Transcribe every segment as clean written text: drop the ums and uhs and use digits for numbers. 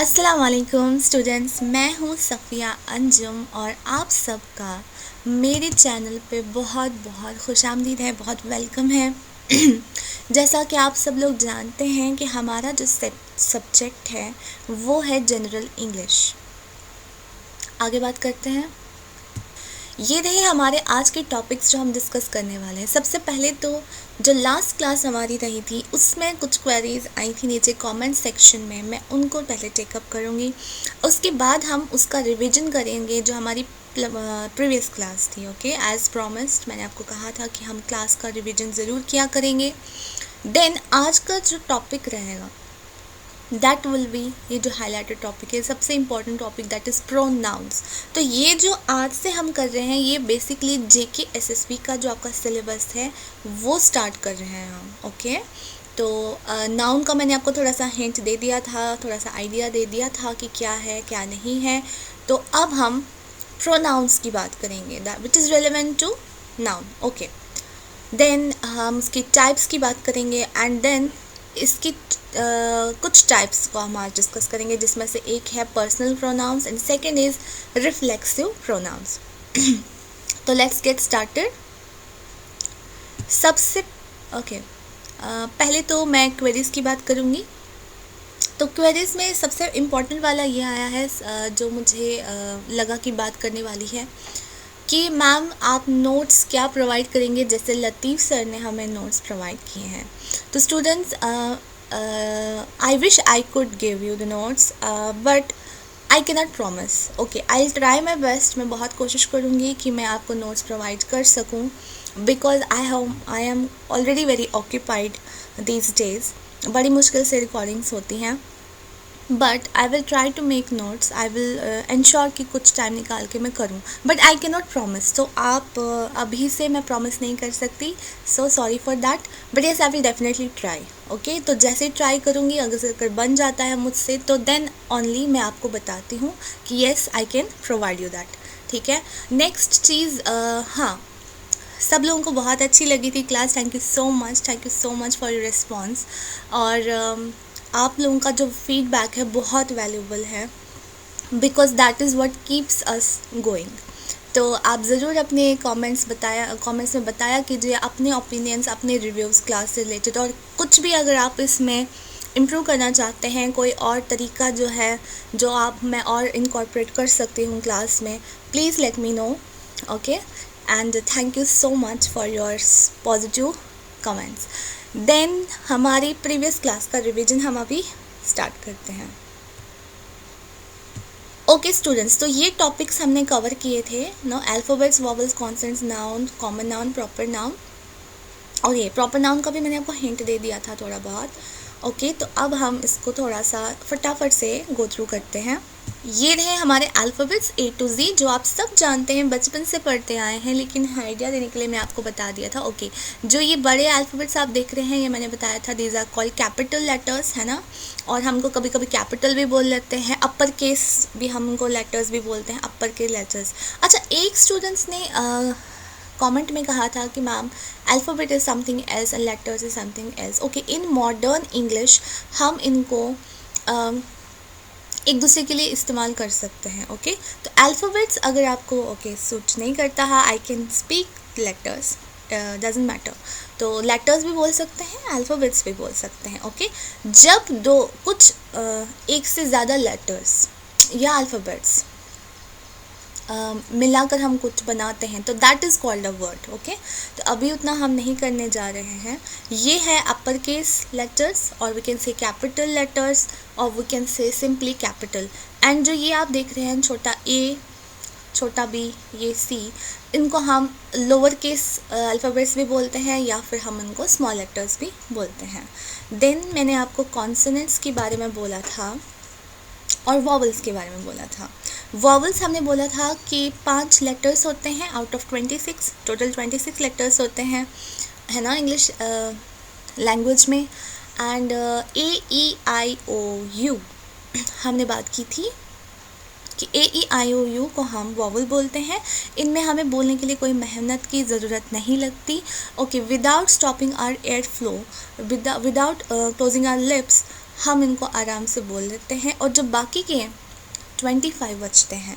अस्सलाम वालेकुम स्टूडेंट्स, मैं हूँ सफ़िया अंजुम और आप सबका मेरे चैनल पे बहुत बहुत खुशामदीद है, बहुत वेलकम है। जैसा कि आप सब लोग जानते हैं कि हमारा जो सब्जेक्ट है वो है जनरल इंग्लिश। आगे बात करते हैं। ये रहे हमारे आज के टॉपिक्स जो हम डिस्कस करने वाले हैं। सबसे पहले तो जो लास्ट क्लास हमारी रही थी उसमें कुछ क्वेरीज आई थी नीचे कमेंट सेक्शन में, मैं उनको पहले टेकअप करूँगी। उसके बाद हम उसका रिवीजन करेंगे जो हमारी प्रीवियस क्लास थी। ओके, एज़ प्रॉमिस्ड मैंने आपको कहा था कि हम क्लास का रिवीजन ज़रूर किया करेंगे। देन आज का जो टॉपिक रहेगा दैट विल बी, ये जो हाईलाइटेड टॉपिक है सबसे important topic, that is pronounce. तो ये जो आज से हम कर रहे हैं ये बेसिकली जेके एसएसबी का जो आपका सिलेबस है वो स्टार्ट कर रहे हैं हम। ओके, तो नाउन का मैंने आपको थोड़ा सा हिंट दे दिया था, थोड़ा सा आइडिया दे दिया था कि क्या है क्या नहीं है। तो अब हम प्रोनाउंस की बात करेंगे that which is relevant to noun. Okay, then हम उसकी टाइप्स की बात करेंगे एंड देन इसकी कुछ टाइप्स को हम आज डिस्कस करेंगे, जिसमें से एक है personal pronouns and second is reflexive pronouns. तो लेट्स गेट स्टार्टेड। सबसे पहले तो मैं क्वेरीज की बात करूँगी। तो क्वेरीज में सबसे इम्पोर्टेंट वाला ये आया है जो मुझे लगा कि बात करने वाली है कि मैम आप नोट्स क्या प्रोवाइड करेंगे, जैसे लतीफ़ सर ने हमें नोट्स प्रोवाइड किए हैं। तो students, I wish I could give you the notes but I can not promise. Okay, I try my best, मैं बहुत कोशिश करूँगी कि मैं आपको नोट्स प्रोवाइड कर सकूँ because I am already very occupied these days. बड़ी मुश्किल से रिकॉर्डिंग्स होती हैं but I will try to make notes. I will ensure कि कुछ टाइम निकाल के मैं करूँ, but I can not promise. तो आप अभी से मैं प्रॉमिस नहीं कर सकती, so sorry for that, but yes I will definitely try. Okay, तो जैसे ही ट्राई करूँगी अगर बन जाता है मुझसे तो देन ओनली मैं आपको बताती हूँ कि yes I can provide you that. ठीक है, नेक्स्ट चीज़, हाँ, सब लोगों को बहुत अच्छी लगी थी class. Thank you so much for your response. और आप लोगों का जो फीडबैक है बहुत वैल्यूबल है because that is what keeps us going. तो आप ज़रूर अपने कमेंट्स में बताया कीजिए अपने ओपिनियंस, अपने रिव्यूज़ क्लास से रिलेटेड, और कुछ भी अगर आप इसमें इम्प्रूव करना चाहते हैं, कोई और तरीका जो है जो आप मैं और इनकॉर्पोरेट कर सकती हूँ क्लास में, please let me know. Okay, and thank you so much for your positive comments. Then हमारी प्रीवियस क्लास का रिवीजन हम अभी स्टार्ट करते हैं। ओके स्टूडेंट्स, तो ये टॉपिक्स हमने कवर किए थे no, alphabets, vowels, consonants, noun, common noun, proper noun, और ये प्रॉपर नाउन का भी मैंने आपको हिंट दे दिया था थोड़ा बहुत। ओके, तो अब हम इसको थोड़ा सा फटाफट से गो थ्रू करते हैं। ये रहे हमारे अल्फ़ाबेट्स A to Z जो आप सब जानते हैं, बचपन से पढ़ते आए हैं, लेकिन आइडिया देने के लिए मैं आपको बता दिया था। ओके, जो ये बड़े अल्फ़ाबेट्स आप देख रहे हैं ये मैंने बताया था, these are called capital letters, है ना, और हमको कभी कभी कैपिटल भी बोल लेते हैं, अपर केस भी हमको लेटर्स भी बोलते हैं, अपर केस लेटर्स। अच्छा, एक स्टूडेंट्स ने कमेंट में कहा था कि ma'am alphabet is something else and letters is something else. Okay, in modern English हम इनको एक दूसरे के लिए इस्तेमाल कर सकते हैं। ओके, तो अल्फ़ाबेट्स अगर आपको सूट नहीं करता है, I can speak letters, doesn't matter. तो लेटर्स भी बोल सकते हैं, अल्फ़ाबेट्स भी बोल सकते हैं। ओके, जब एक से ज़्यादा लेटर्स या अल्फ़ाबेट्स मिलाकर हम कुछ बनाते हैं तो that is called a word. Okay, तो अभी उतना हम नहीं करने जा रहे हैं। ये है अपर केस लेटर्स, और we can say capital letters, और we can say simply capital. And जो ये आप देख रहे हैं छोटा a, छोटा b, ये c, इनको हम लोअर केस अल्फ़ाबेट्स भी बोलते हैं या फिर हम इनको स्मॉल लेटर्स भी बोलते हैं। देन मैंने आपको कॉन्सोनेंट्स के बारे में बोला था और वॉवल्स के बारे में बोला था। वॉवल्स हमने बोला था कि 5 लेटर्स होते हैं आउट ऑफ 26, टोटल 26 लेटर्स होते हैं, है ना, इंग्लिश लैंग्वेज में। एंड A-E-I-O-U हमने बात की थी कि A-E-I-O-U को हम वॉवल बोलते हैं। इनमें हमें बोलने के लिए कोई मेहनत की ज़रूरत नहीं लगती। Okay, without stopping our air flow, without closing our lips, हम इनको आराम से बोल लेते हैं, और जो बाकी के 25 बचते हैं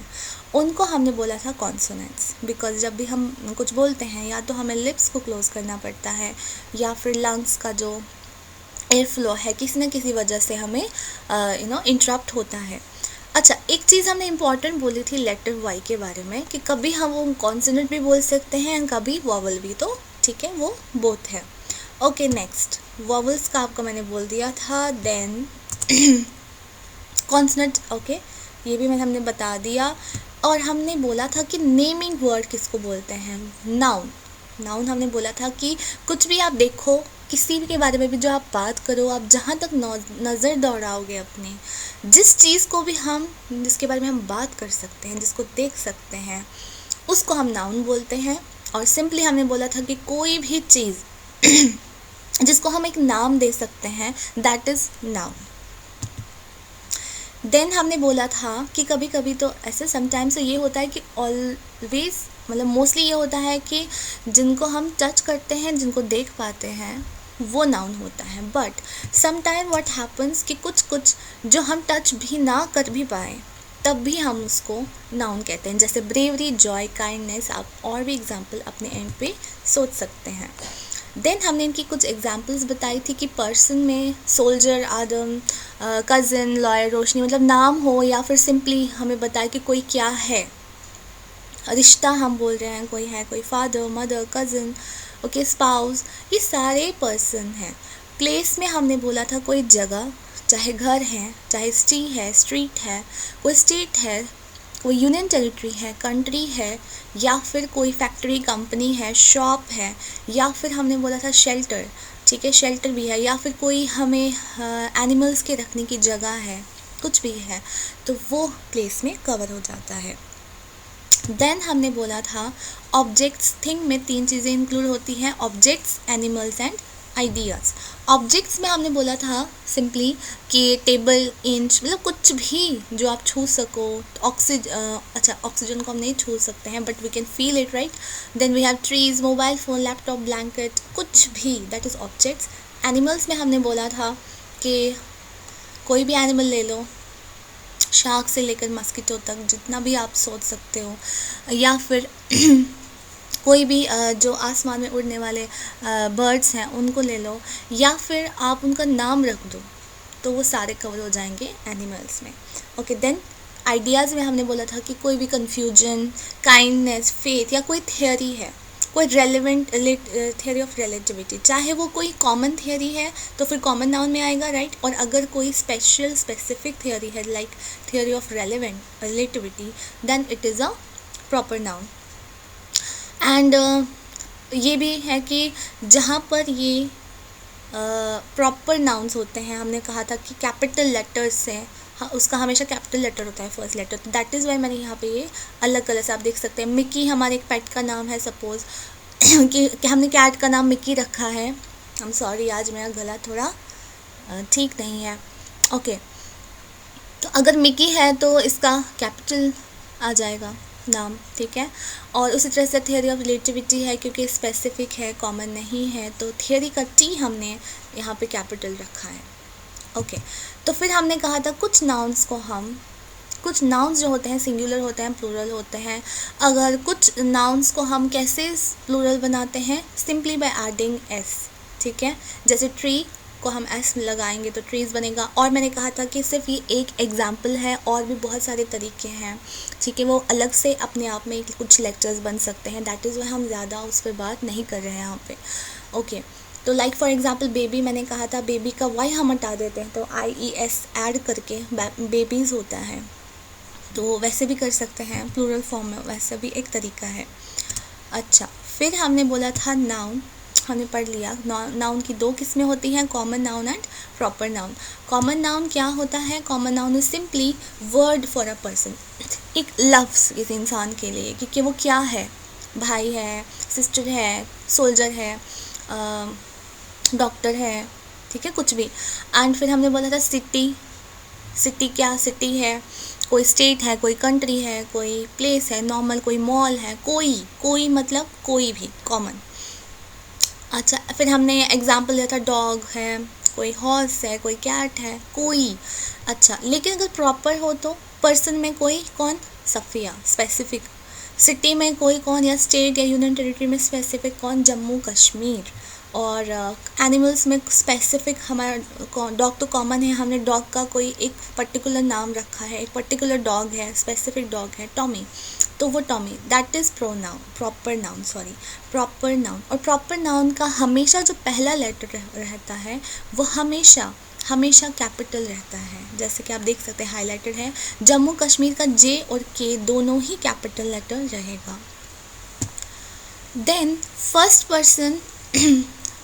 उनको हमने बोला था कॉन्सोनेंट्स। बिकॉज जब भी हम कुछ बोलते हैं या तो हमें लिप्स को क्लोज करना पड़ता है, या फिर लंग्स का जो एयर फ्लो है किसी न किसी वजह से हमें इंटरप्ट होता है। अच्छा, एक चीज़ हमने इम्पॉर्टेंट बोली थी लेटर वाई के बारे में, कि कभी हम वो कॉन्सोनेंट भी बोल सकते हैं, कभी वॉवल भी, तो ठीक है, वो बोथ है। ओके, नेक्स्ट वॉवल्स का आपको मैंने बोल दिया था। देन कॉन्सोनेंट, ओके, ये भी हमने बता दिया। और हमने बोला था कि नेमिंग वर्ड किसको बोलते हैं, नाउन। नाउन हमने बोला था कि कुछ भी आप देखो, किसी भी के बारे में भी जो आप बात करो, आप जहाँ तक नज़र दौड़ाओगे अपने, जिस चीज़ को भी हम, जिसके बारे में हम बात कर सकते हैं, जिसको देख सकते हैं, उसको हम नाउन बोलते हैं। और सिंपली हमने बोला था कि कोई भी चीज़ जिसको हम एक नाम दे सकते हैं, दैट इज़ नाउन। देन हमने बोला था कि कभी कभी तो ऐसे समटाइम्स तो ये होता है कि ऑलवेज, मतलब मोस्टली ये होता है कि जिनको हम टच करते हैं, जिनको देख पाते हैं, वो नाउन होता है। बट समटाइम व्हाट हैपन्स कि कुछ जो हम टच भी ना कर भी पाए, तब भी हम उसको नाउन कहते हैं। जैसे ब्रेवरी, जॉय, काइंडनेस, आप और भी एग्जाम्पल अपने एंड पे सोच सकते हैं। देन हमने इनकी कुछ एग्जाम्पल्स बताई थी कि पर्सन में सोल्जर, आदम, कज़न, लॉयर, रोशनी, मतलब नाम हो, या फिर सिंपली हमें बताए कि कोई क्या है, रिश्ता हम बोल रहे हैं, कोई है, कोई father, mother, cousin, okay, spouse, ये सारे पर्सन हैं। प्लेस में हमने बोला था कोई जगह, चाहे घर है, चाहे सिटी है, स्ट्रीट है, कोई स्टेट है, कोई यूनियन टेरिटरी है, कंट्री है, या फिर कोई फैक्ट्री, कंपनी है, शॉप है, या फिर हमने बोला था शेल्टर, ठीक है, शेल्टर भी है, या फिर कोई हमें एनिमल्स के रखने की जगह है, कुछ भी है, तो वो प्लेस में कवर हो जाता है। देन हमने बोला था ऑब्जेक्ट्स, थिंग में 3 चीज़ें इंक्लूड होती हैं, objects, animals and ideas. Objects में हमने बोला था सिंपली कि टेबल, इंच, मतलब कुछ भी जो आप छू सको। ऑक्सीजन को हम नहीं छू सकते हैं, but we can feel it, right. Then we have trees, mobile phone, laptop, blanket, कुछ भी, दैट इज़ ऑब्जेक्ट्स। एनिमल्स में हमने बोला था कि कोई भी एनिमल ले लो, शार्क से लेकर मस्कीटो तक, जितना भी आप सोच सकते हो, या फिर कोई भी जो आसमान में उड़ने वाले बर्ड्स हैं उनको ले लो, या फिर आप उनका नाम रख दो, तो वो सारे कवर हो जाएंगे एनिमल्स में। ओके, देन आइडियाज़ में हमने बोला था कि कोई भी कन्फ्यूजन, काइंडनेस, फेथ, या कोई थियोरी है, कोई रेलेवेंट थियोरी ऑफ रिलेटिविटी, चाहे वो कोई कॉमन थियोरी है तो फिर कॉमन नाउन में आएगा, राइट। और अगर कोई स्पेसिफिक थियोरी है, like theory of relativity, then it is a proper noun. And ये भी है कि जहाँ पर ये प्रॉपर नाउन्स होते हैं, हमने कहा था कि कैपिटल लेटर्स से, हाँ, उसका हमेशा कैपिटल लेटर होता है, फर्स्ट लेटर, तो दैट इज़ वाई मैंने यहाँ पे ये अलग कलर से आप देख सकते हैं। मिकी हमारे एक पेट का नाम है, सपोज़ कि हमने कैट का नाम मिकी रखा है। आई एम सॉरी, आज मेरा गला थोड़ा ठीक नहीं है। ओके, तो अगर मिकी है तो इसका कैपिटल आ जाएगा नाम, ठीक है। और उसी तरह से थियोरी ऑफ रिलेटिविटी है, क्योंकि स्पेसिफिक है, कॉमन नहीं है, तो थियोरी का टी हमने यहाँ पे कैपिटल रखा है। ओके, तो फिर हमने कहा था कुछ नाउन्स जो होते हैं सिंगुलर होते हैं, प्लूरल होते हैं। अगर कुछ नाउन्स को हम कैसे प्लूरल बनाते हैं, सिंपली बाय एडिंग एस, ठीक है। जैसे ट्री को हम एस लगाएंगे तो ट्रीज़ बनेगा। और मैंने कहा था कि सिर्फ ये एक एग्जाम्पल है, और भी बहुत सारे तरीके हैं, ठीक है, वो अलग से अपने आप में कुछ लेक्चर्स बन सकते हैं, दैट इज़ वाई हम ज़्यादा उस पर बात नहीं कर रहे हैं यहाँ पे। ओके, तो लाइक फॉर एग्जांपल बेबी, मैंने कहा था बेबी का वाई हम हटा देते हैं, तो IES ऐड करके बेबीज़ होता है, तो वैसे भी कर सकते हैं प्लूरल फॉर्म में, वैसे भी एक तरीका है। अच्छा, फिर हमने बोला था नाउन, हमने पढ़ लिया नाउन की 2 किस्में होती हैं, common noun and proper noun. Common noun क्या होता है? Common noun is simply word for a person, एक लफ्ज़ इस इंसान के लिए कि वो क्या है, भाई है, सिस्टर है, सोल्जर है, डॉक्टर है, ठीक है, कुछ भी। एंड फिर हमने बोला था सिटी क्या सिटी है, कोई स्टेट है, कोई कंट्री है, कोई प्लेस है, नॉर्मल कोई मॉल है, कोई मतलब कोई भी, कॉमन। अच्छा, फिर हमने एग्जाम्पल लिया था डॉग है, कोई हॉर्स है, कोई कैट है, कोई। अच्छा, लेकिन अगर प्रॉपर हो तो पर्सन में कोई कौन, सफ़िया, स्पेसिफिक। सिटी में कोई कौन, या स्टेट या यूनियन टेरिटरी में स्पेसिफिक कौन, जम्मू कश्मीर। और एनिमल्स में स्पेसिफिक हमारा डॉग तो कॉमन है, हमने डॉग का कोई एक पर्टिकुलर नाम रखा है, एक पर्टिकुलर डॉग है, स्पेसिफिक डॉग है, टॉमी, तो वो Tommy, that is pronoun, proper noun, sorry, proper noun. और प्रॉपर नाउन का हमेशा जो पहला लेटर रहता है वो हमेशा हमेशा कैपिटल रहता है। जैसे कि आप देख सकते हैं हाईलाइटेड है, जम्मू कश्मीर का जे और के दोनों ही कैपिटल लेटर रहेगा। Then first person,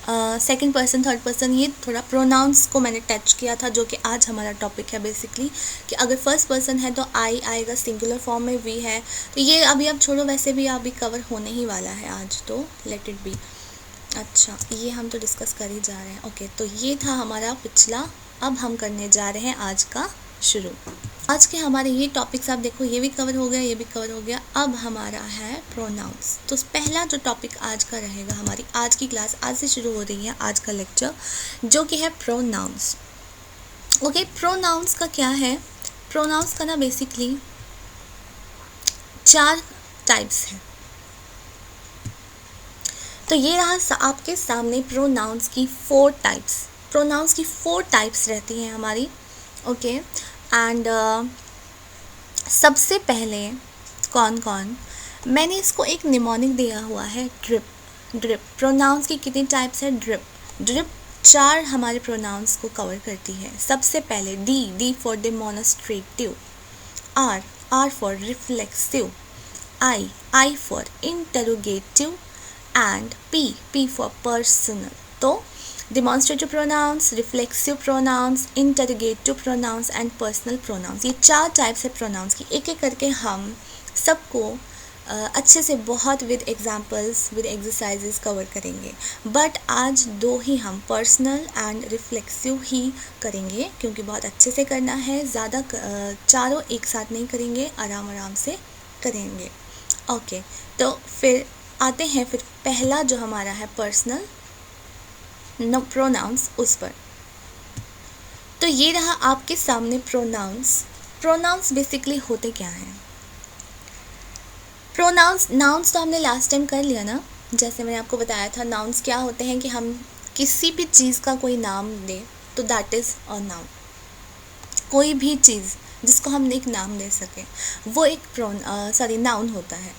second person, third person, ये थोड़ा प्रोनाउंस को मैंने टच किया था, जो कि आज हमारा टॉपिक है बेसिकली, कि अगर फर्स्ट पर्सन है तो आई आएगा, सिंगुलर फॉर्म में वी है, तो ये अभी आप छोड़ो, वैसे भी अभी कवर होने ही वाला है आज, तो लेट इट बी। अच्छा, ये हम तो डिस्कस कर ही जा रहे हैं। ओके, तो ये था हमारा पिछला, अब हम करने जा रहे हैं आज का शुरू। आज के हमारे ये टॉपिक्स आप देखो, ये भी कवर हो गया, ये भी कवर हो गया। अब हमारा है प्रोनाउंस। तो पहला जो टॉपिक आज का रहेगा, हमारी आज की क्लास आज से शुरू हो रही है, आज का लेक्चर, जो कि है प्रोनाउंस। ओके, प्रोनाउंस का क्या है, प्रोनाउंस का ना बेसिकली 4 टाइप्स हैं। तो ये रहा आपके सामने प्रोनाउंस की 4 टाइप्स। प्रोनाउंस की 4 टाइप्स रहती हैं हमारी। ओके, एंड सबसे पहले कौन कौन, मैंने इसको एक निमोनिक दिया हुआ है, ड्रिप। ड्रिप प्रोनाउंस की कितनी टाइप्स है, ड्रिप। ड्रिप 4 हमारे प्रोनाउंस को कवर करती है। सबसे पहले D for demonstrative, R for reflexive, I for interrogative, and P for personal. तो demonstrative pronouns, reflexive pronouns, interrogative pronouns and personal pronouns, ये 4 टाइप्स है प्रोनाउंस की। एक एक करके हम सबको अच्छे से बहुत with examples, with exercises cover करेंगे। बट आज 2 ही हम, पर्सनल एंड रिफ्लेक्सिव ही करेंगे, क्योंकि बहुत अच्छे से करना है, ज़्यादा चारों एक साथ नहीं करेंगे, आराम आराम से करेंगे। ओके, तो फिर आते हैं फिर पहला जो हमारा है पर्सनल प्रोनाउंस, उस पर। तो ये रहा आपके सामने प्रोनाउंस। प्रोनाउंस बेसिकली होते क्या हैं, प्रोनाउंस, नाउन्स तो हमने लास्ट टाइम कर लिया ना, जैसे मैंने आपको बताया था। नाउन्स क्या होते हैं कि हम किसी भी चीज़ का कोई नाम दें तो दैट इज़ अ नाउन। कोई भी चीज़ जिसको हम एक नाम दे सकें वो एक नाउन होता है।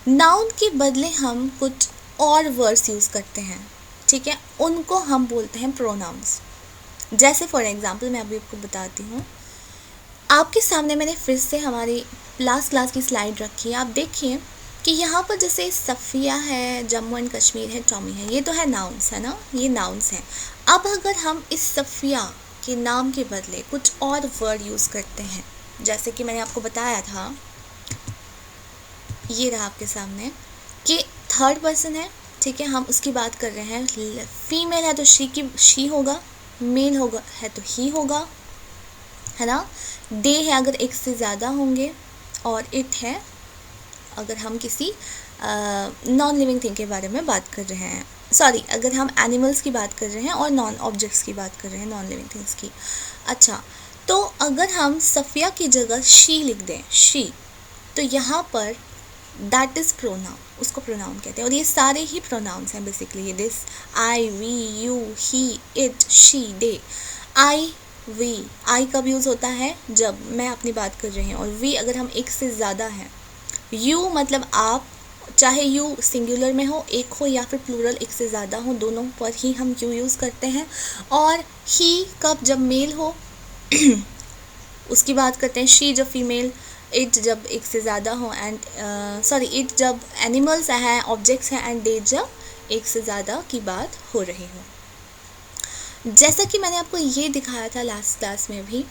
नाउन के बदले हम कुछ और वर्ड्स यूज़ करते हैं, ठीक है, उनको हम बोलते हैं प्रोनाउंस। जैसे फॉर एग्जांपल मैं अभी आपको बताती हूँ। आपके सामने मैंने फिर से हमारी लास्ट क्लास की स्लाइड रखी है। आप देखिए कि यहाँ पर जैसे सफ़िया है, जम्मू एंड कश्मीर है, टॉमी है, ये तो है नाउन्स, है ना, ये नाउन्स हैं। अब अगर हम इस सफ़िया के नाम के बदले कुछ और वर्ड यूज़ करते हैं, जैसे कि मैंने आपको बताया था, ये रहा आपके सामने कि थर्ड पर्सन है, ठीक है, हम उसकी बात कर रहे हैं। फीमेल है तो शी होगा, मेल होगा है तो ही होगा, है ना। दे है अगर एक से ज़्यादा होंगे, और इट है अगर हम किसी नॉन लिविंग थिंग के बारे में बात कर रहे हैं। सॉरी, अगर हम एनिमल्स की बात कर रहे हैं और नॉन ऑब्जेक्ट्स की बात कर रहे हैं, नॉन लिविंग थिंग्स की। अच्छा, तो अगर हम सफ़िया की जगह शी लिख दें, शी, तो यहाँ पर दैट इज़ प्रोनाउन, उसको प्रोनाउन कहते हैं। और ये सारे ही प्रोनाउंस हैं बेसिकली, ये this, I, we, you, he, it, she, they. I, we, I कब यूज़ होता है, जब मैं अपनी बात कर रही हूँ, और वी अगर हम एक से ज़्यादा हैं। यू मतलब आप, चाहे यू सिंगुलर में हो, एक हो, या फिर प्लूरल एक से ज़्यादा हो, दोनों पर ही हम यू यूज़ करते हैं। और ही कब, जब मेल हो उसकी बात करते हैं। शी जब फीमेल, इट जब एक से ज़्यादा हो, एंड इट जब एनिमल्स हैं, ऑब्जेक्ट्स हैं, एंड दे जब एक से ज़्यादा की बात हो रही हो। जैसा कि मैंने आपको ये दिखाया था लास्ट क्लास में भी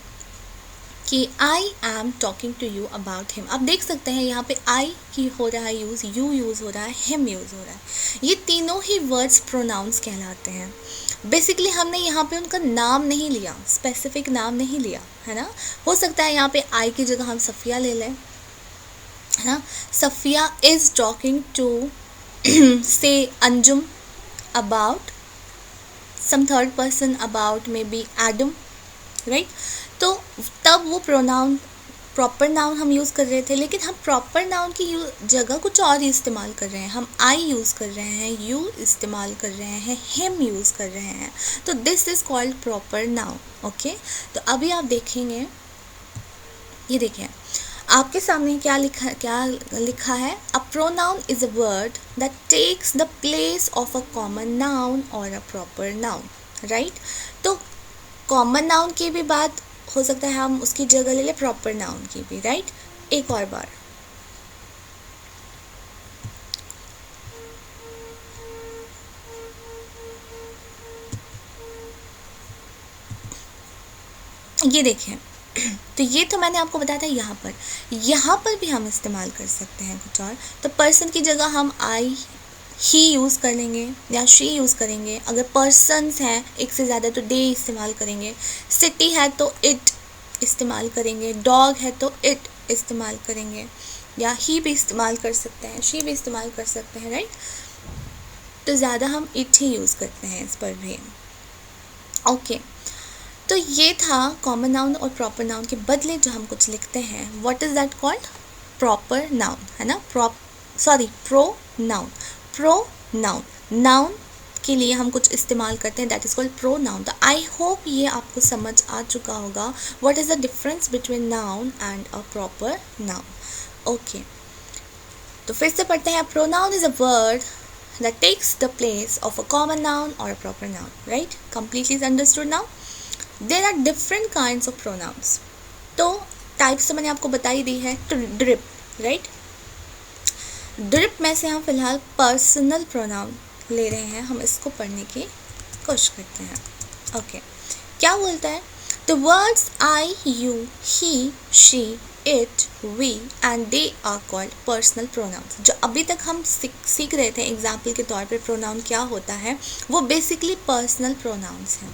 कि I am talking to you about him. आप देख सकते हैं यहाँ पे आई की हो रहा है यूज़, यू यूज़ हो रहा है, हिम यूज़ हो रहा है। ये तीनों ही वर्ड्स प्रोनाउंस कहलाते हैं। बेसिकली हमने यहाँ पे उनका नाम नहीं लिया, स्पेसिफिक नाम नहीं लिया, है ना। हो सकता है यहाँ पे आई की जगह हम सफ़िया ले लें, है ना। सफ़िया इज़ टॉकिंग टू से Anjum about some third person about maybe Adam, right. तो तब वो प्रोनाउन प्रॉपर नाउन हम यूज़ कर रहे थे, लेकिन हम प्रॉपर नाउन की जगह कुछ और ही इस्तेमाल कर रहे हैं. हम आई यूज़ कर रहे हैं, यू इस्तेमाल कर रहे हैं, हिम यूज़ कर रहे हैं. तो this is called proper noun. Okay, तो अभी आप देखेंगे, ये देखिए आपके सामने क्या लिखा है. A pronoun is a word that takes the place of a common noun और अ प्रॉपर नाउन, राइट. तो कॉमन नाउन की भी बात हो सकता है, हम उसकी जगह ले लें प्रॉपर नाउन की भी, राइट. एक और बार, ये देखें. तो ये तो मैंने आपको बताया था. यहाँ पर भी हम इस्तेमाल कर सकते हैं कुछ और. तो पर्सन की जगह हम आई ही यूज़ कर लेंगे या शी यूज़ करेंगे. अगर पर्सन्स हैं एक से ज़्यादा तो दे इस्तेमाल करेंगे. सिटी है तो इट इस्तेमाल करेंगे. डॉग है तो इट इस्तेमाल करेंगे, या ही भी इस्तेमाल कर सकते हैं, शी भी इस्तेमाल कर सकते हैं, राइट. तो ज़्यादा हम इट ही यूज़ करते हैं इस पर भी. ओके, तो ये था कॉमन नाउन और प्रॉपर नाउन के बदले जो हम कुछ लिखते हैं. What is that called? Proper noun, है ना. प्रोनाउन. प्रोनाउन, नाउन के लिए हम कुछ इस्तेमाल करते हैं, दैट इज़ कॉल्ड प्रोनाउन. तो आई होप ये आपको समझ आ चुका होगा what is the difference between noun and a proper noun. Okay, तो फिर से पढ़ते हैं. Pronoun is a word that takes the place of a common noun or a proper noun, right? Completely understood now? There are different kinds of pronouns. तो types तो मैंने आपको बता ही दी है. Drip, right. ड्रिप में से हम फिलहाल पर्सनल प्रोनाउन ले रहे हैं. हम इसको पढ़ने की कोशिश करते हैं. ओके, क्या बोलता है? The words I, you, he, she, it, we and they are called personal pronouns. जो अभी तक हम सीख रहे थे एग्जाम्पल के तौर पे प्रोनाउन क्या होता है, वो बेसिकली पर्सनल प्रोनाउंस हैं,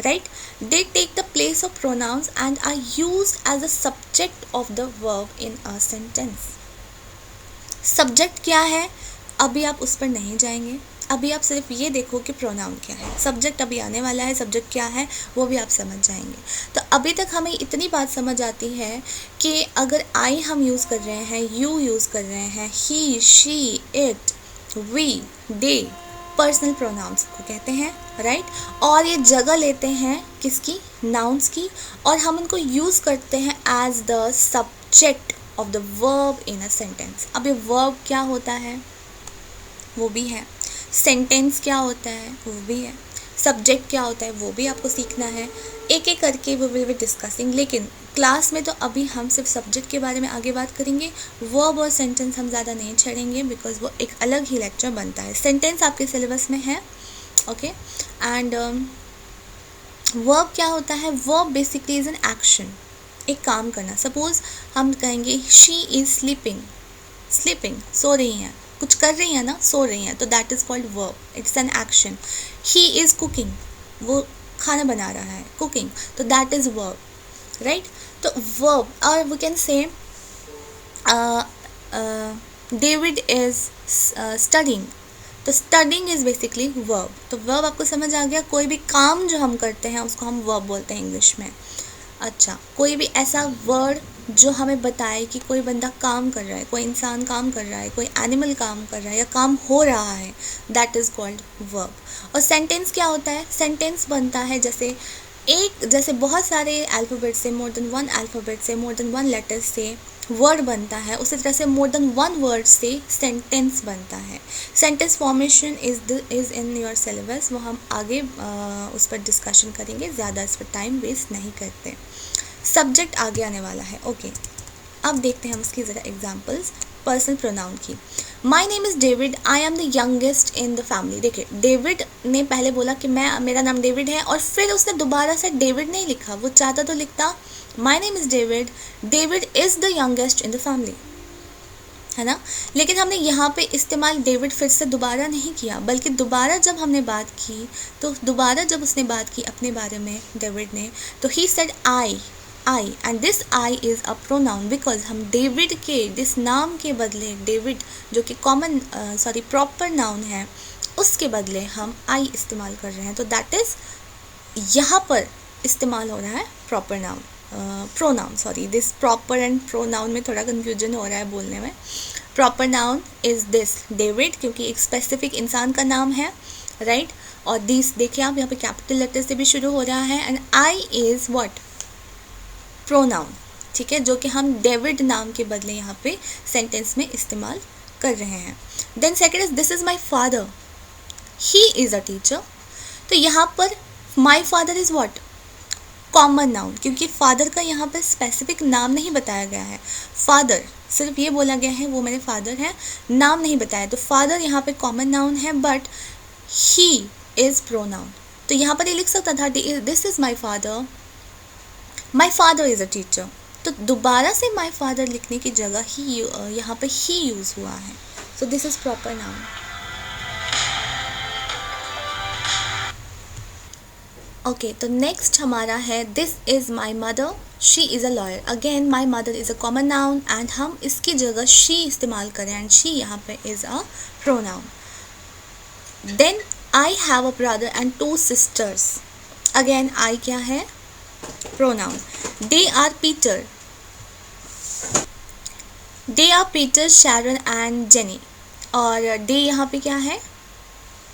right. They take the place of pronouns and are used as a subject of the verb in a sentence. Subject क्या है अभी आप उस पर नहीं जाएंगे. अभी आप सिर्फ ये देखो कि प्रोनाउन क्या है. सब्जेक्ट अभी आने वाला है, सब्जेक्ट क्या है वो भी आप समझ जाएंगे. तो अभी तक हमें इतनी बात समझ आती है कि अगर आई हम यूज़ कर रहे हैं, यू यूज़ कर रहे हैं, he, she, it, we, they personal pronouns को कहते हैं, राइट. और ये जगह लेते हैं किसकी? नाउन्स की. और हम उनको यूज़ करते हैं as the subject of the verb in a sentence. अब ये वर्ब क्या होता है वो भी है, सेंटेंस क्या होता है वो भी है, सब्जेक्ट क्या होता है वो भी आपको सीखना है. एक एक करके वी विल बी डिस्कसिंग. लेकिन क्लास में तो अभी हम सिर्फ सब्जेक्ट के बारे में आगे बात करेंगे. वर्ब और सेंटेंस हम ज़्यादा नहीं छेड़ेंगे बिकॉज वो एक अलग ही लेक्चर बनता है. सेंटेंस आपके सिलेबस में है, ओके. एंड वर्ब क्या होता है? Verb basically is an action, एक काम करना. सपोज हम कहेंगे शी इज़ स्लीपिंग. स्लीपिंग, सो रही हैं, कुछ कर रही हैं ना, सो रही हैं, तो that is called verb. It's an action. He is cooking, वो खाना बना रहा है, कुकिंग, तो दैट इज़ वर्ब, राइट. तो वर्ब. और we can say David is studying. तो स्टडिंग इज़ बेसिकली वर्ब. तो वर्ब आपको समझ आ गया. कोई भी काम जो हम करते हैं उसको हम वर्ब बोलते हैं इंग्लिश में. अच्छा, कोई भी ऐसा वर्ड जो हमें बताए कि कोई बंदा काम कर रहा है, कोई इंसान काम कर रहा है, कोई एनिमल काम कर रहा है या काम हो रहा है, दैट इज़ कॉल्ड वर्ब. और सेंटेंस क्या होता है? सेंटेंस बनता है जैसे बहुत सारे अल्फ़ाबेट से, मोर देन वन अल्फ़ाबेट से, मोर देन वन लेटर से वर्ड बनता है, उसी तरह से मोर देन वन वर्ड से सेंटेंस बनता है. Sentence formation is in your syllabus. वो हम आगे उस पर डिस्कशन करेंगे, ज़्यादा इस पर टाइम वेस्ट नहीं करते. सब्जेक्ट आगे आने वाला है, ओके. अब देखते हैं हम उसकी ज़रा एग्जांपल्स पर्सनल प्रोनाउन की. My name is David, I am the youngest in the family. देखिए, डेविड ने पहले बोला कि मेरा नाम डेविड है, और फिर उसने दोबारा से डेविड नहीं लिखा. वो चाहता तो लिखता my name is David, David is the youngest in the family, है ना. लेकिन हमने यहाँ पे इस्तेमाल डेविड फिर से दोबारा नहीं किया, बल्कि दोबारा जब हमने बात की, तो दोबारा जब उसने बात की अपने बारे में डेविड ने, तो he said I, I, and this I is a pronoun because हम डेविड के दिस नाम के बदले डेविड जो कि कॉमन प्रॉपर नाउन है उसके बदले हम आई इस्तेमाल कर रहे हैं, तो दैट इज़ यहाँ पर इस्तेमाल हो रहा है proper noun pronoun. Sorry, this proper and pronoun में थोड़ा कन्फ्यूजन हो रहा है बोलने में। Proper noun is this David, क्योंकि एक स्पेसिफिक इंसान का नाम है, राइट। और दिस देखिए आप यहाँ पे कैपिटल लेटर से भी शुरू हो रहा है, and I is what, pronoun, ठीक है, जो कि हम डेविड नाम के बदले यहाँ पे सेंटेंस में इस्तेमाल कर रहे हैं। Then second is this is my father, he is a teacher. तो यहाँ पर my father is what, common noun, क्योंकि फादर का यहाँ पर स्पेसिफिक नाम नहीं बताया गया है। फादर सिर्फ ये बोला गया है वो मेरे फादर हैं, नाम नहीं बताया, तो फादर यहाँ पे कॉमन नाउन है, बट ही इज़ प्रोनाउन। तो यहाँ पर ये लिख सकता था this is my father, my father is a teacher. तो दोबारा से माई फादर लिखने की जगह ही यहाँ पर ही यूज़ हुआ है, so this is proper noun. Okay, तो नेक्स्ट हमारा है this is my mother, she is a lawyer. Again my mother is a common noun and हम इसकी जगह शी इस्तेमाल करें, एंड शी यहाँ पे is a pronoun. Then I have a brother and 2 sisters। Again I क्या है, pronoun. They are Peter, Sharon and Jenny, और दे यहाँ पे क्या है,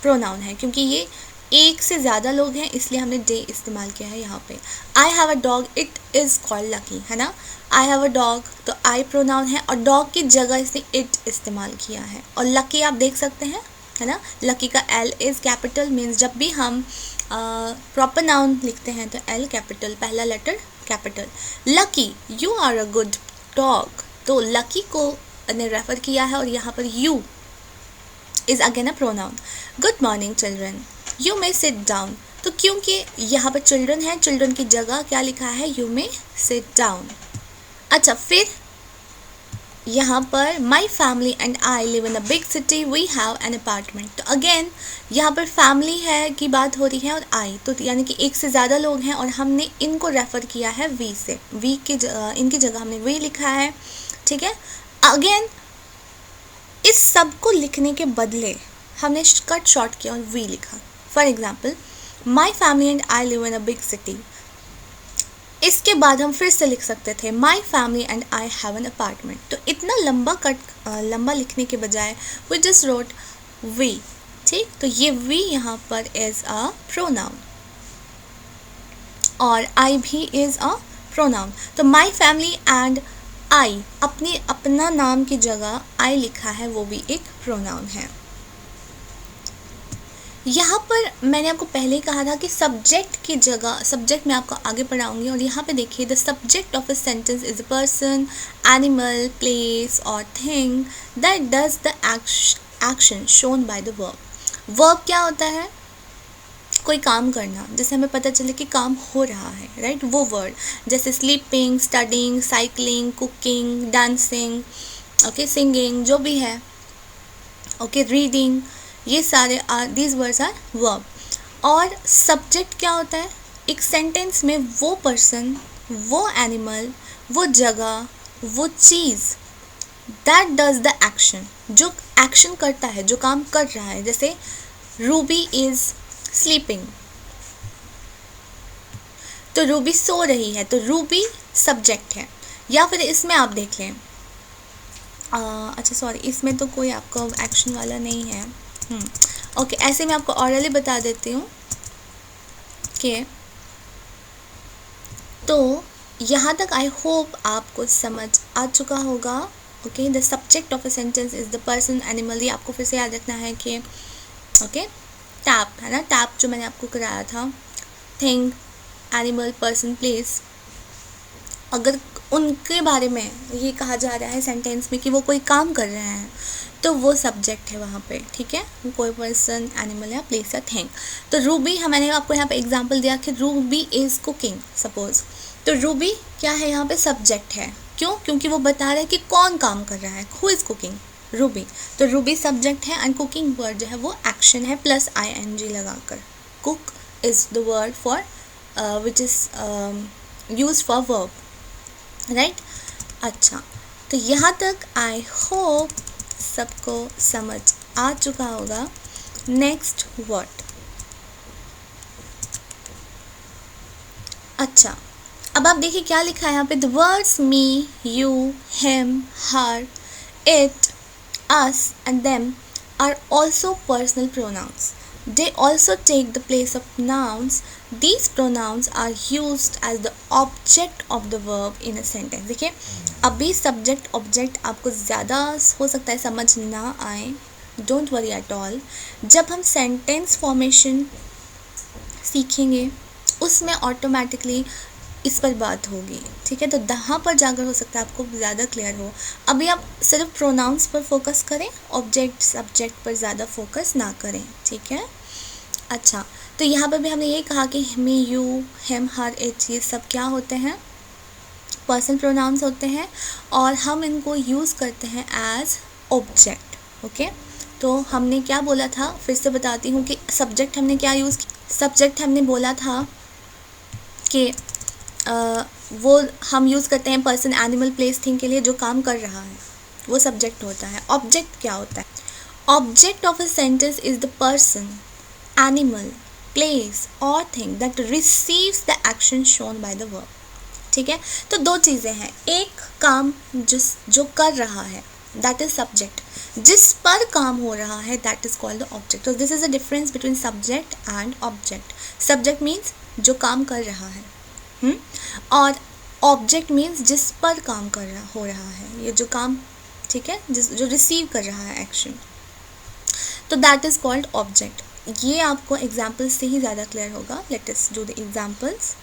प्रोनाउन है, क्योंकि ये एक से ज़्यादा लोग हैं इसलिए हमने डे इस्तेमाल किया है यहाँ पे। आई have a dog, it is called lucky, है ना। आई हैव अ डॉग, तो आई प्रोनाउन है और डॉग की जगह इसने इट इस्तेमाल किया है। और लकी आप देख सकते हैं, है ना, लकी का एल इज़ कैपिटल, मीन्स जब भी हम प्रॉपर नाउन लिखते हैं तो एल कैपिटल, पहला letter capital. Lucky you are a good dog, तो लकी को ने रेफ़र किया है और यहाँ पर you is again a pronoun. Good morning children, you may sit down, तो क्योंकि यहाँ पर चिल्ड्रन है, चिल्ड्रन की जगह क्या लिखा है, यू मे सिट डाउन। अच्छा, फिर यहाँ पर my family and I live in a big city, we have an apartment. तो अगेन यहाँ पर फैमिली है की बात हो रही है और आई, तो यानी कि एक से ज़्यादा लोग हैं और हमने इनको रेफ़र किया है वी से, वी की इनकी जगह हमने वी लिखा है, ठीक है। अगेन इस सब को लिखने के बदले हमने कट शॉर्ट किया और वी लिखा। For example, my family and I live in a big city. इसके बाद हम फिर से लिख सकते थे माई family and I have an apartment. तो इतना लंबा लिखने के बजाय वी जस्ट रोट वी, ठीक। तो ये वी यहाँ पर इज़ अ प्रोनाउन और आई भी इज़ अ प्रोनाउन। तो माई फैमिली एंड आई, अपना नाम की जगह आई लिखा है, वो भी एक प्रोनाउन है। यहाँ पर मैंने आपको पहले ही कहा था कि सब्जेक्ट की जगह, सब्जेक्ट मैं आपको आगे पढ़ाऊँगी, और यहाँ पे देखिए the subject of a sentence is a person, animal, place और thing that does the action shown by the verb. Verb क्या होता है, कोई काम करना, जैसे हमें पता चले कि काम हो रहा है, राइट, वो वर्ड, जैसे sleeping, studying, cycling, cooking, dancing, okay, singing, जो भी है, ओके, रीडिंग, ये सारे दीज वर्ड्स आर वर्ब। और सब्जेक्ट क्या होता है, एक सेंटेंस में वो पर्सन, वो एनिमल, वो जगह, वो चीज़ दैट डज द एक्शन, जो एक्शन करता है, जो काम कर रहा है। जैसे रूबी इज़ स्लीपिंग, तो रूबी सो रही है, तो रूबी सब्जेक्ट है। या फिर इसमें आप देख लें, अच्छा सॉरी, इसमें तो कोई आपका एक्शन वाला नहीं है, ओके, ऐसे मैं आपको ऑरली बता देती हूँ कि, तो यहाँ तक आई होप आपको समझ आ चुका होगा। Okay, the subject of a sentence is the person, animal, ये आपको फिर से याद रखना है कि ओके, टैप है ना, टैप जो मैंने आपको कराया था, थिंग, एनिमल, पर्सन, प्लेस, अगर उनके बारे में ये कहा जा रहा है सेंटेंस में कि वो कोई काम कर रहे हैं तो वो सब्जेक्ट है वहाँ पे, ठीक है, कोई पर्सन, एनिमल या प्लेस या थिंग। तो रूबी, मैंने आपको यहाँ पे एग्जांपल दिया कि रूबी इज़ कुकिंग सपोज, तो रूबी क्या है यहाँ पे, सब्जेक्ट है। क्यों, क्योंकि वो बता रहा है कि कौन काम कर रहा है, हु इज़ कुकिंग, रूबी। तो रूबी सब्जेक्ट है एंड कुकिंग वर्ड जो है वो एक्शन है प्लस ING लगाकर। Cook is the word for which is use for verb, right. अच्छा, तो यहाँ तक आई होप सबको समझ आ चुका होगा। Next word. अच्छा, अब आप देखिए क्या लिखा है यहाँ पे, the words me, you, him, her, it, us and them are also personal pronouns. They also take the place of nouns. These pronouns are used as the object of the verb in a sentence. देखिए अभी subject object आपको ज़्यादा हो सकता है समझ ना आए, don't worry at all. जब हम sentence formation सीखेंगे उसमें ऑटोमेटिकली इस पर बात होगी, ठीक है। तो यहाँ पर जाकर हो सकता है आपको ज़्यादा क्लियर हो। अभी आप सिर्फ प्रोनाउंस पर फोकस करें, ऑब्जेक्ट सब्जेक्ट पर ज़्यादा फोकस ना करें, ठीक है। अच्छा, तो यहाँ पर भी हमने ये कहा कि मी, यू, हिम, हर, इट, ये सब क्या होते हैं, पर्सनल प्रोनाउंस होते हैं और हम इनको यूज़ करते हैं एज ऑब्जेक्ट, ओके। तो हमने क्या बोला था, फिर से बताती हूँ कि सब्जेक्ट हमने क्या यूज़ किया। सब्जेक्ट हमने बोला था कि वो हम यूज़ करते हैं पर्सन, एनिमल, प्लेस, थिंग के लिए जो काम कर रहा है वो सब्जेक्ट होता है। ऑब्जेक्ट क्या होता है, object of a sentence is the person, animal, place और thing that receives the action shown by the verb, ठीक है। तो दो चीज़ें हैं, एक काम जो कर रहा है दैट इज सब्जेक्ट, जिस पर काम हो रहा है that is called the object. तो this is a difference between subject and object. Subject means जो काम कर रहा है, और ऑब्जेक्ट मीन्स जिस पर काम हो रहा है, ये जो काम, ठीक है, जो रिसीव कर रहा है एक्शन, तो दैट इज कॉल्ड ऑब्जेक्ट। ये आपको एग्जाम्पल्स से ही ज़्यादा क्लियर होगा। Let us do the examples.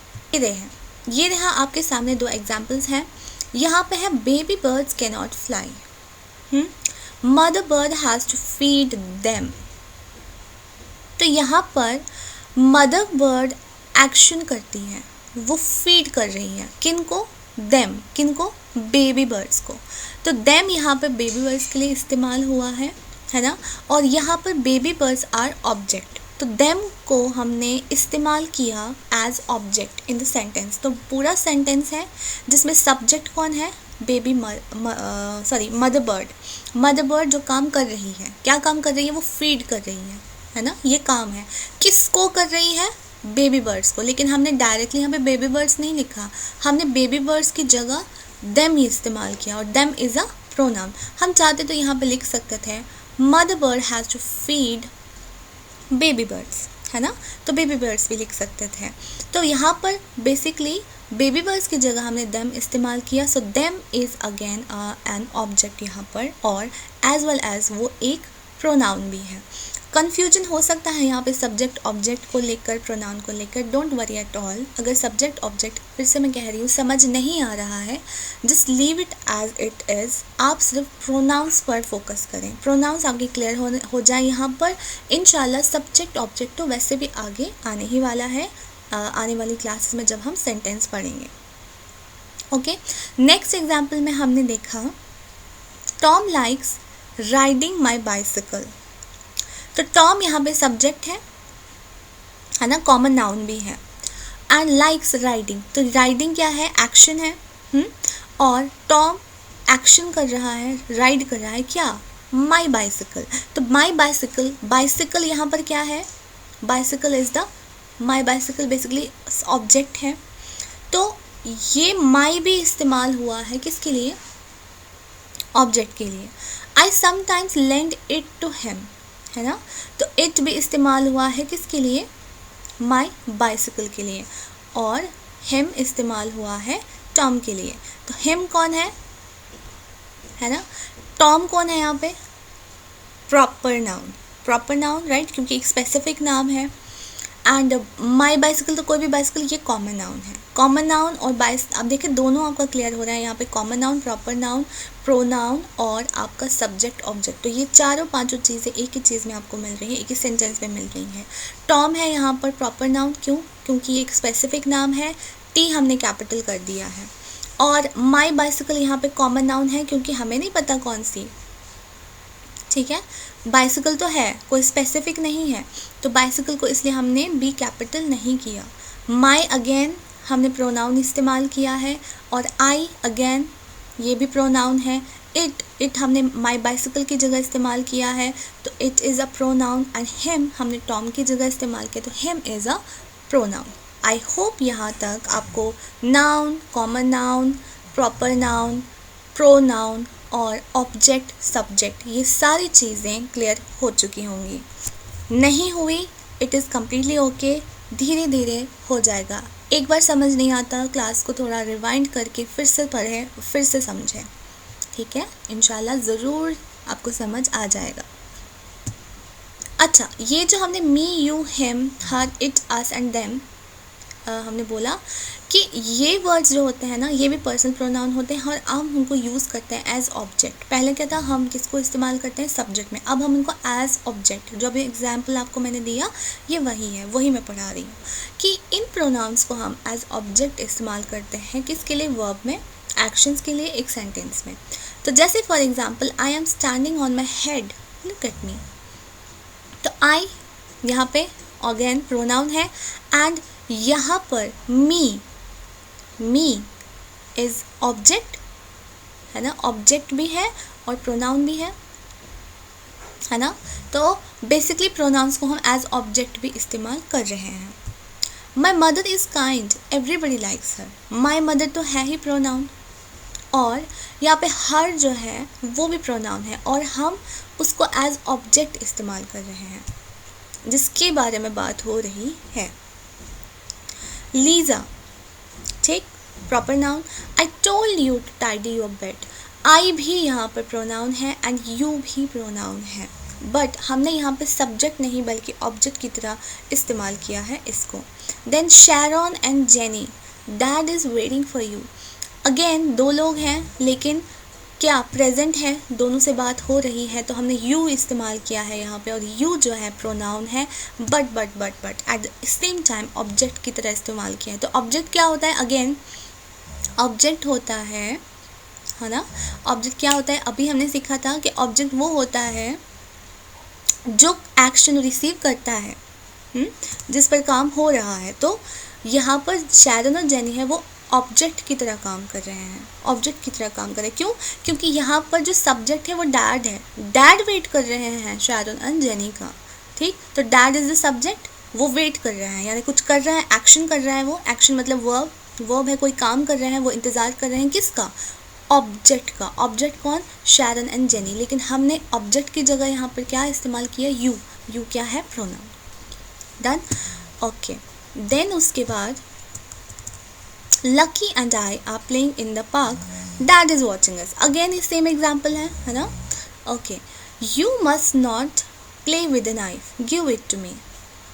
ये रहा आपके सामने दो एग्जाम्पल्स हैं। यहाँ पे है baby birds can not fly, mother bird has to feed them. तो यहाँ पर मदर बर्ड एक्शन करती है, वो फीड कर रही है किनको, देम, किनको, बेबी बर्ड्स को। तो देम यहाँ पर बेबी बर्ड्स के लिए इस्तेमाल हुआ है ना, और यहाँ पर बेबी बर्ड्स आर ऑब्जेक्ट। तो देम को हमने इस्तेमाल किया as object in the sentence. तो पूरा सेंटेंस है जिसमें सब्जेक्ट कौन है, baby mother bird. Mother bird जो काम कर रही है, क्या काम कर रही है, वो फीड कर रही है ना, ये काम है। किसको कर रही है, बेबी बर्ड्स को। लेकिन हमने डायरेक्टली यहाँ पे बेबी बर्ड्स नहीं लिखा, हमने बेबी बर्ड्स की जगह देम ही इस्तेमाल किया, और देम इज़ अ प्रोनाउन। हम चाहते तो यहाँ पे लिख सकते थे mother bird has to feed baby birds, है ना, तो बेबी बर्ड्स भी लिख सकते थे। तो यहाँ पर बेसिकली बेबी बर्ड्स की जगह हमने देम इस्तेमाल किया। So them is again an object यहाँ पर, और एज वेल एज वो एक प्रोनाउन भी है। कन्फ्यूजन हो सकता है यहाँ पे सब्जेक्ट ऑब्जेक्ट को लेकर, प्रोनाउन को लेकर। Don't worry at all. अगर सब्जेक्ट ऑब्जेक्ट, फिर से मैं कह रही हूँ, समझ नहीं आ रहा है, just leave it as it is. आप सिर्फ प्रोनाउंस पर फोकस करें, प्रोनाउंस आपके क्लियर हो जाए यहाँ पर। इंशाल्लाह सब्जेक्ट ऑब्जेक्ट तो वैसे भी आगे आने ही वाला है, आने वाली क्लासेस में जब हम सेंटेंस पढ़ेंगे, ओके। नेक्स्ट एग्जाम्पल में हमने देखा टॉम लाइक्स राइडिंग माई बाइसिकल। तो टॉम यहाँ पे सब्जेक्ट है ना, कॉमन नाउन भी है, एंड लाइक्स राइडिंग। तो राइडिंग क्या है, एक्शन है, और टॉम एक्शन कर रहा है, राइड कर रहा है क्या, माई बाइसिकल। तो माई बाइसिकल, बाइसिकल यहाँ पर क्या है, bicycle is the, my bicycle basically object है। तो ये माई भी इस्तेमाल हुआ है किसके लिए, ऑब्जेक्ट के लिए। I sometimes lend it to him, है ना, तो इट भी इस्तेमाल हुआ है किसके लिए, माई बाइसिकल के लिए, और हिम इस्तेमाल हुआ है टॉम के लिए। तो हिम कौन है ना, टॉम कौन है यहाँ पे, प्रॉपर नाउन, राइट, क्योंकि एक स्पेसिफिक नाम है। एंड माई बाइसिकल, तो कोई भी बाइसिकल, ये कॉमन नाउन है। कॉमन नाउन और अब देखिए दोनों आपका क्लियर हो रहा है यहाँ पे, common noun, proper noun, pronoun और आपका सब्जेक्ट ऑब्जेक्ट। तो ये चारों पांचों चीज़ें एक ही चीज़ में आपको मिल रही है, एक ही सेंटेंस में मिल रही हैं। टॉम है यहाँ पर प्रॉपर नाउन, क्यों, क्योंकि ये एक स्पेसिफिक नाम है, टी हमने कैपिटल कर दिया है। और माई बाइसिकल यहाँ पे कॉमन नाउन है, क्योंकि हमें नहीं पता कौन सी, ठीक है, बाइसिकल तो है, कोई स्पेसिफिक नहीं है, तो बाइसिकल को इसलिए हमने बी कैपिटल नहीं किया। माई अगेन हमने प्रोनाउन इस्तेमाल किया है, और आई अगेन ये भी प्रोनाउन है। इट हमने माई बाइसिकल की जगह इस्तेमाल किया है, तो it is a pronoun. And him हमने टॉम की जगह इस्तेमाल किया, तो him is a pronoun. I hope यहाँ तक आपको noun, common noun, proper noun, pronoun और ऑब्जेक्ट, सब्जेक्ट, ये सारी चीज़ें क्लियर हो चुकी होंगी। नहीं हुई, इट इज़ कम्प्लीटली ओके, धीरे धीरे हो जाएगा। एक बार समझ नहीं आता, क्लास को थोड़ा रिवाइंड करके फिर से पढ़ें, फिर से समझें, ठीक है। इंशाल्लाह ज़रूर आपको समझ आ जाएगा। अच्छा, ये जो हमने me, you, him, her, it, us and them हमने बोला कि ये वर्ड्स जो होते हैं ना, ये भी पर्सनल प्रोनाउन होते हैं, और हम उनको यूज़ करते हैं एज ऑब्जेक्ट। पहले क्या था, हम किसको इस्तेमाल करते हैं, सब्जेक्ट में। अब हम उनको एज ऑब्जेक्ट, जो भी एग्जाम्पल आपको मैंने दिया ये वही है, वही मैं पढ़ा रही हूँ कि इन प्रोनाउंस को हम एज ऑब्जेक्ट इस्तेमाल करते हैं। किसके लिए, वर्ब में, एक्शंस के लिए, एक सेंटेंस में। तो जैसे for example, I am standing on my head, look at me. तो आई यहाँ पे अगेन प्रोनाउन है, एंड यहाँ पर मी इज़ ऑब्जेक्ट है ना, ऑब्जेक्ट भी है और प्रोनाउन भी है ना। तो बेसिकली प्रोनाउंस को हम एज ऑब्जेक्ट भी इस्तेमाल कर रहे हैं। My mother is kind, everybody likes her. My mother तो है ही प्रोनाउन, और यहाँ पे हर जो है वो भी प्रोनाउन है, और हम उसको एज ऑब्जेक्ट इस्तेमाल कर रहे हैं, जिसके बारे में बात हो रही है। लीज़ा, ठीक, proper noun. I told you to tidy your bed. I भी यहाँ पर प्रोनाउन है एंड यू भी प्रोनाउन है, बट हमने यहाँ पे सब्जेक्ट नहीं बल्कि ऑब्जेक्ट की तरह इस्तेमाल किया है इसको। Then Sharon and Jenny, dad is waiting for you. Again दो लोग हैं, लेकिन क्या प्रेजेंट है, दोनों से बात हो रही है, तो हमने यू इस्तेमाल किया है यहाँ पे, और यू जो है प्रोनाउन है, but at the same time object की तरह इस्तेमाल किया है। तो ऑब्जेक्ट क्या होता है, अगेन ऑब्जेक्ट होता है ना। ऑब्जेक्ट क्या होता है, अभी हमने सीखा था कि ऑब्जेक्ट वो होता है जो एक्शन रिसीव करता है, जिस पर काम हो रहा है। तो यहाँ पर शैरन और जेनी है, वो ऑब्जेक्ट की तरह काम कर रहे हैं, ऑब्जेक्ट की तरह काम कर रहे हैं। क्यों, क्योंकि यहाँ पर जो सब्जेक्ट है वो डैड है, डैड वेट कर रहे हैं शैरन एंड जेनी का, ठीक। तो डैड इज़ द सब्जेक्ट, वो वेट कर रहे हैं, यानी कुछ कर रहा है, एक्शन कर रहा है। वो एक्शन मतलब वर्ब है, कोई काम कर रहे हैं, वो इंतज़ार कर रहे हैं किसका, ऑब्जेक्ट का। ऑब्जेक्ट कौन, शैरन एंड जेनी। लेकिन हमने ऑब्जेक्ट की जगह यहाँ पर क्या इस्तेमाल किया, यू क्या है, प्रोनाउन। Done, okay. देन उसके बाद Lucky and I are playing in the park, dad is watching us. Again ये सेम एग्जाम्पल है ना। Okay, you must not play with a knife, give it to me.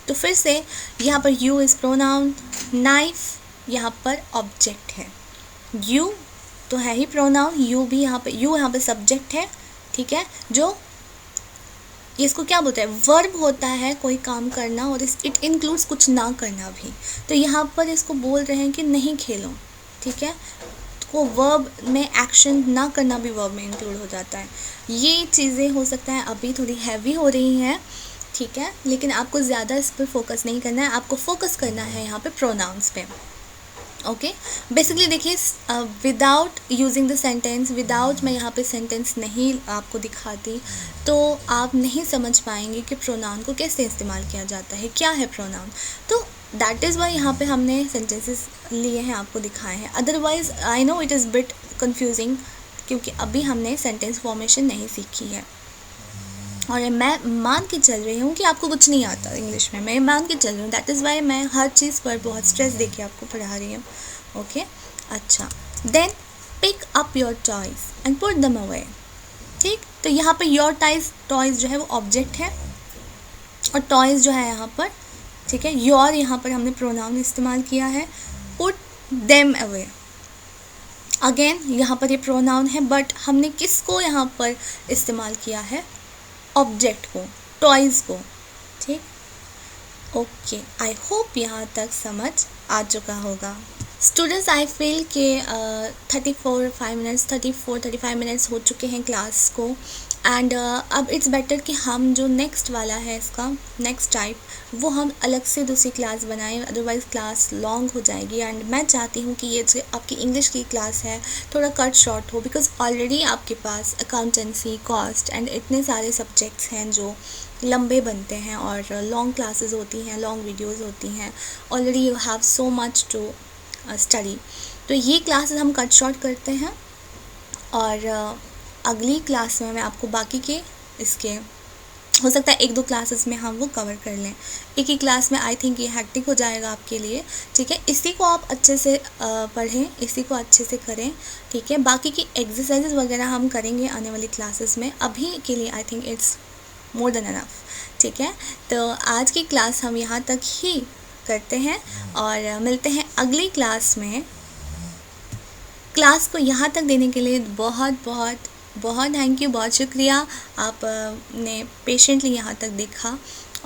तो फिर से यहाँ पर यू इज़ प्रोनाउन, नाइफ यहाँ पर ऑब्जेक्ट है, यू तो है ही प्रोनाउन, यू यहाँ पे सब्जेक्ट है, ठीक है। जो इसको क्या बोलते हैं, वर्ब होता है कोई काम करना, और इट इंक्लूड्स कुछ ना करना भी। तो यहाँ पर इसको बोल रहे हैं कि नहीं खेलो, ठीक है। तो वर्ब में एक्शन ना करना भी वर्ब में इंक्लूड हो जाता है। ये चीज़ें हो सकता है अभी थोड़ी हैवी हो रही हैं, ठीक है, लेकिन आपको ज़्यादा इस पर फोकस नहीं करना है, आपको फोकस करना है यहाँ पे प्रोनाउंस पे। ओके, बेसिकली देखिए, without using the sentence, without मैं यहाँ पे सेंटेंस नहीं आपको दिखाती तो आप नहीं समझ पाएंगे कि प्रोनाउन को कैसे इस्तेमाल किया जाता है, क्या है प्रोनाउन। तो दैट इज़ वाई यहाँ पे हमने सेंटेंसेस लिए हैं, आपको दिखाए हैं। Otherwise I know it is bit confusing, क्योंकि अभी हमने सेंटेंस फॉर्मेशन नहीं सीखी है, और मैं मान के चल रही हूँ कि आपको कुछ नहीं आता इंग्लिश में, मैं मान के चल रही हूँ। दैट इज़ वाई मैं हर चीज़ पर बहुत स्ट्रेस देके आपको पढ़ा रही हूँ। ओके, अच्छा। Then pick up your toys and put them away, ठीक। तो यहाँ पर योर टॉयज़ जो है वो ऑब्जेक्ट है, और टॉयज़ जो है यहाँ पर, ठीक है, योर यहाँ पर हमने प्रोनाउन इस्तेमाल किया है। पुट देम अवे, अगेन यहाँ पर ये प्रोनाउन है, बट हमने किसको यहाँ पर इस्तेमाल किया है, ऑब्जेक्ट को, टॉयज़ को, ठीक। ओके, आई होप यहाँ तक समझ आ चुका होगा। स्टूडेंट्स, आई फील के 34-35 मिनट्स हो चुके हैं क्लास को, एंड अब इट्स बेटर कि हम जो नेक्स्ट वाला है इसका नेक्स्ट टाइप वो हम अलग से दूसरी क्लास बनाएं, अदरवाइज़ क्लास लॉन्ग हो जाएगी। एंड मैं चाहती हूँ कि ये जो आपकी इंग्लिश की क्लास है थोड़ा कट शॉर्ट हो, बिकॉज ऑलरेडी आपके पास अकाउंटेंसी, कॉस्ट एंड इतने सारे सब्जेक्ट्स हैं जो लंबे बनते हैं और लॉन्ग क्लासेस होती हैं, लॉन्ग वीडियोस होती हैं। Already you have so much to study. तो ये क्लासेस हम कट शॉर्ट करते हैं और अगली क्लास में मैं आपको बाकी के इसके हो सकता है 1-2 क्लासेस में हम वो कवर कर लें। एक ही क्लास में आई थिंक ये हैक्टिक हो जाएगा आपके लिए, ठीक है। इसी को आप अच्छे से पढ़ें, इसी को अच्छे से करें, ठीक है। बाकी की एक्सरसाइजेस वगैरह हम करेंगे आने वाली क्लासेस में, अभी के लिए I think it's more than enough, ठीक है। तो आज की क्लास हम यहाँ तक ही करते हैं और मिलते हैं अगली क्लास में। क्लास को यहाँ तक देने के लिए बहुत बहुत बहुत थैंक यू, बहुत शुक्रिया। आप ने पेशेंटली यहाँ तक देखा,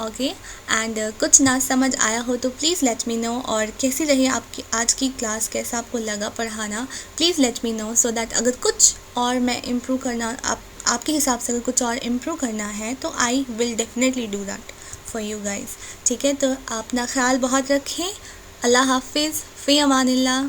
ओके। एंड कुछ ना समझ आया हो तो प्लीज़ लेट मी नो, और कैसी रही आपकी आज की क्लास, कैसा आपको लगा पढ़ाना, please let me no, so that अगर कुछ और मैं इम्प्रूव करना आपके हिसाब से अगर कुछ और इम्प्रूव करना है तो आई will definitely do that for you guys, ठीक है। तो अपना ख्याल बहुत रखें। अल्लाह हाफिज़, फ़ी अमानिल्लाह।